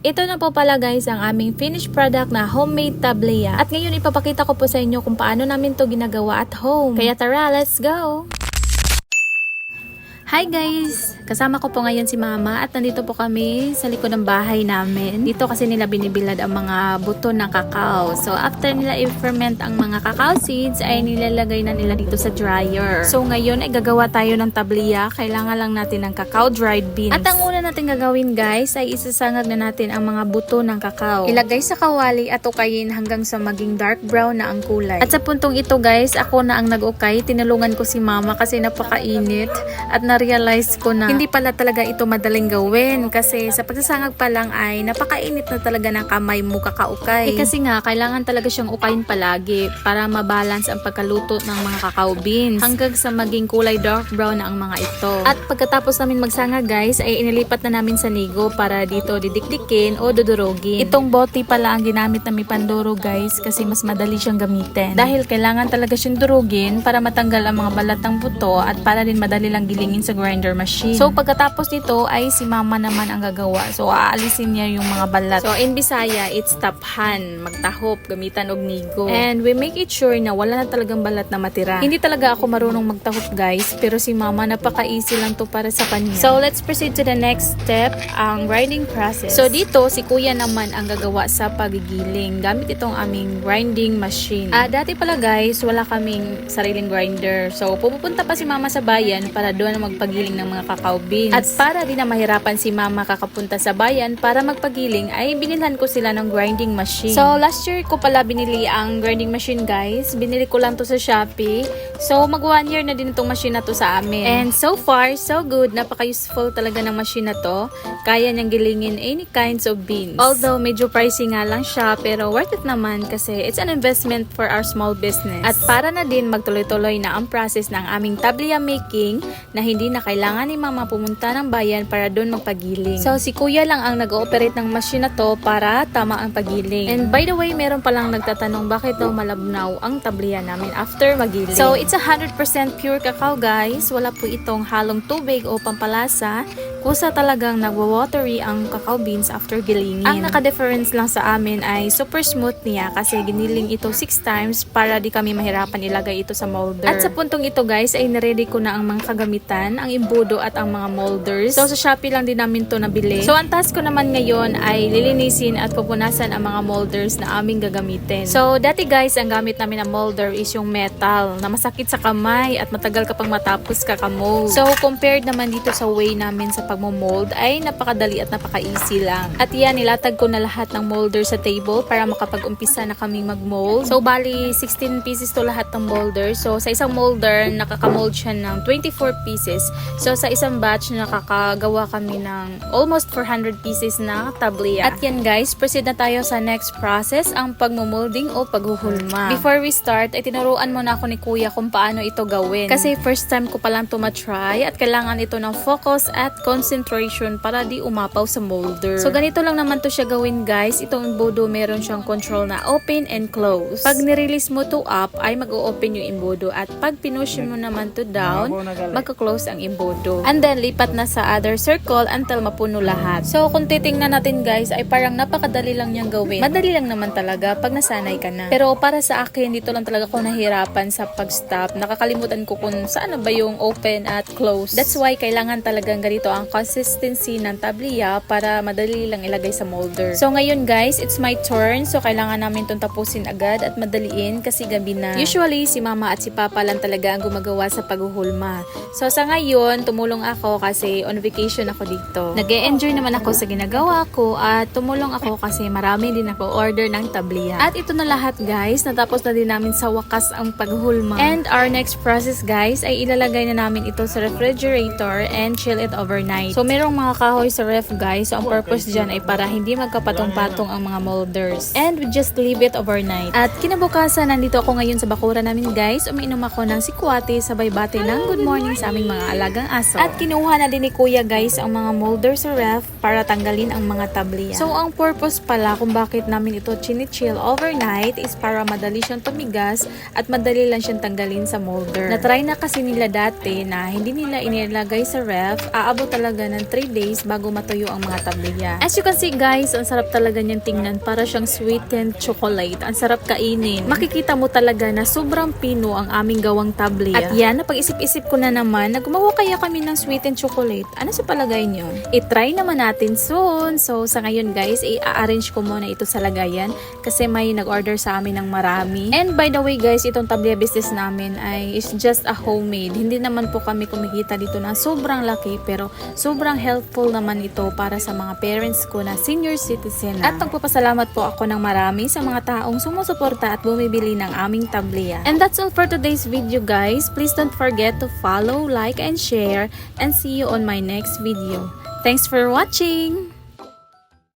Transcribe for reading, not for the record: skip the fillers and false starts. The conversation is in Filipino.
Ito na po pala guys ang aming finished product na homemade tableya. At ngayon ipapakita ko po sa inyo kung paano namin to ginagawa at home. Kaya tara, let's go! Hi guys! Kasama ko po ngayon si Mama at nandito po kami sa likod ng bahay namin. Dito kasi nila binibilad ang mga buto ng kakao. So after nila i-ferment ang mga cacao seeds ay nilalagay na nila dito sa dryer. So ngayon ay gagawa tayo ng tableya. Kailangan lang natin ng cacao dried beans. At ang una natin gagawin guys ay isasangag na natin ang mga buto ng kakao. Ilagay sa kawali at ukayin hanggang sa maging dark brown na ang kulay. At sa puntong ito guys, ako na ang nag-ukay. Tinulungan ko si Mama kasi napakainit at na-realize ko na hindi pala talaga ito madaling gawin kasi sa pagsasangag pa lang ay napakainit na talaga ng kamay mo kakaukay. Kasi nga, kailangan talaga siyang ukayin palagi para mabalance ang pagkaluto ng mga cacao beans hanggang sa maging kulay dark brown na ang mga ito. At pagkatapos namin magsangag guys, ay inilipat na namin sa nigo para dito didikdikin o dudurogin. Itong bote pala ang ginamit namin panduro guys kasi mas madali siyang gamitin. Dahil kailangan talaga siyang durugin para matanggal ang mga balat ng buto at para din madali lang gilingin sa grinder machine. So pagkatapos nito ay si Mama naman ang gagawa. So aalisin niya yung mga balat. So in Bisaya, it's taphan, magtahop, gamitan og nigo. And we make it sure na wala na talagang balat na matira. Hindi talaga ako marunong magtahop guys, pero si Mama napaka-easy lang to para sa kanya. So let's proceed to the next step, ang grinding process. So dito si Kuya naman ang gagawa sa pagigiling gamit itong aming grinding machine. Dati pala guys, wala kaming sariling grinder. So pupunta pa si Mama sa bayan para doon magpagiling ng mga cacao beans. At para di na mahirapan si Mama kakapunta sa bayan para magpagiling ay binilhan ko sila ng grinding machine. So last year ko pala binili ang grinding machine guys. Binili ko lang to sa Shopee. So mag 1 year na din itong machine na to sa amin. And so far, so good. Napaka-useful talaga ng machine na to. Kaya niyang gilingin any kinds of beans. Although medyo pricey nga lang siya pero worth it naman kasi it's an investment for our small business. At para na din magtuloy-tuloy na ang process ng aming tableya making na hindi na kailangan ni Mama pumunta ng bayan para doon magpagiling. So si Kuya lang ang nag-ooperate ng machine na to para tama ang pagiling. And by the way, meron palang nagtatanong bakit daw malabnaw ang tableya namin after magiling. So it's 100% pure cacao guys. Wala po itong halong tubig o pampalasa. Kusa talagang nagwa-watery ang cacao beans after gilingin. Ang naka-difference lang sa amin ay super smooth niya kasi giniling ito 6 times para di kami mahirapan ilagay ito sa molder. At sa puntong ito guys ay naready ko na ang mga kagamitan, ang imbudo at ang mga molders. So sa Shopee lang din namin to nabili. So ang task ko naman ngayon ay lilinisin at pupunasan ang mga molders na aming gagamitin. So dati guys, ang gamit namin na molder is yung metal na masakit sa kamay at matagal ka pang matapos kakamold. So compared naman dito sa way namin sa pagmo-mold ay napakadali at napaka-easy lang. At yan, nilatag ko na lahat ng molder sa table para makapag-umpisa na kaming mag-mold. So bali 16 pieces to lahat ng molder. So sa isang molder nakaka-mold siya ng 24 pieces. So sa isang batch nakakagawa kami ng almost 400 pieces na tableya. At yan guys, proceed na tayo sa next process, ang pagmo-molding o paghuhulma. Before we start, ay tinuruan muna ako ni Kuya kung paano ito gawin. Kasi first time ko palang to matry at kailangan ito ng focus at concentration para di umapaw sa molder. So ganito lang naman to siya gawin guys. Itong imbudo meron siyang control na open and close. Pag nirelease mo to up ay mag-o-open yung imbudo at pag pinush mo naman to down, magka-close ang imbudo. And then lipat na sa other circle until mapuno lahat. So kung titingnan natin guys ay parang napakadali lang niyang gawin. Madali lang naman talaga pag nasanay ka na. Pero para sa akin dito lang talaga ako nahirapan sa pag-stop. Nakakalimutan ko kung saan ba yung open at close. That's why kailangan talagang ganito ang consistency ng tableya para madali lang ilagay sa molder. So ngayon guys, it's my turn. So kailangan namin itong tapusin agad at madaliin kasi gabi na. Usually si Mama at si Papa lang talaga ang gumagawa sa paghuhulma. So sa ngayon, tumulong ako kasi on vacation ako dito. Nag-e-enjoy naman ako sa ginagawa ko at tumulong ako kasi marami din ako order ng tableya. At ito na lahat guys, natapos na din namin sa wakas ang paghuhulma. And our next process guys ay ilalagay na namin ito sa refrigerator and chill it overnight. So merong mga kahoy sa ref guys. So ang purpose dyan ay para hindi magkapatong-patong ang mga molders. And we just leave it overnight. At kinabukasan, nandito ako ngayon sa bakuran namin guys. Umiinom ako ng sikwate sabay bate ng good morning sa aming mga alagang aso. At kinuha na din ni Kuya guys ang mga molder sa ref para tanggalin ang mga tabliya. So ang purpose pala kung bakit namin ito chinichill overnight is para madali siyang tumigas at madali lang siyang tanggalin sa molder. Na-try na kasi nila dati na hindi nila inilagay sa ref, aabot talaga ng 3 days bago matuyo ang mga tabliya. As you can see guys, ang sarap talaga niyang tingnan, para siyang sweetened chocolate. Ang sarap kainin. Makikita mo talaga na sobrang pino ang aming gawang tabliya. At yan, napag-isip-isip ko na naman na gumawa kaya kami ng sweetened chocolate. Ano sa palagay niyo? I-try naman natin soon. So sa ngayon guys, i-arrange ko muna ito sa lagayan kasi may nag-order sa amin ng marami. And by the way guys, itong tabliya business namin ay is just a homemade. Hindi naman po kami kumikita dito na sobrang laki, pero sobrang helpful naman ito para sa mga parents ko na senior citizen na. At nagpapasalamat po ako ng marami sa mga taong sumusuporta at bumibili ng aming tabliya. And that's all for today's video guys. Please don't forget to follow, like, and share, and see you on my next video. Thanks for watching!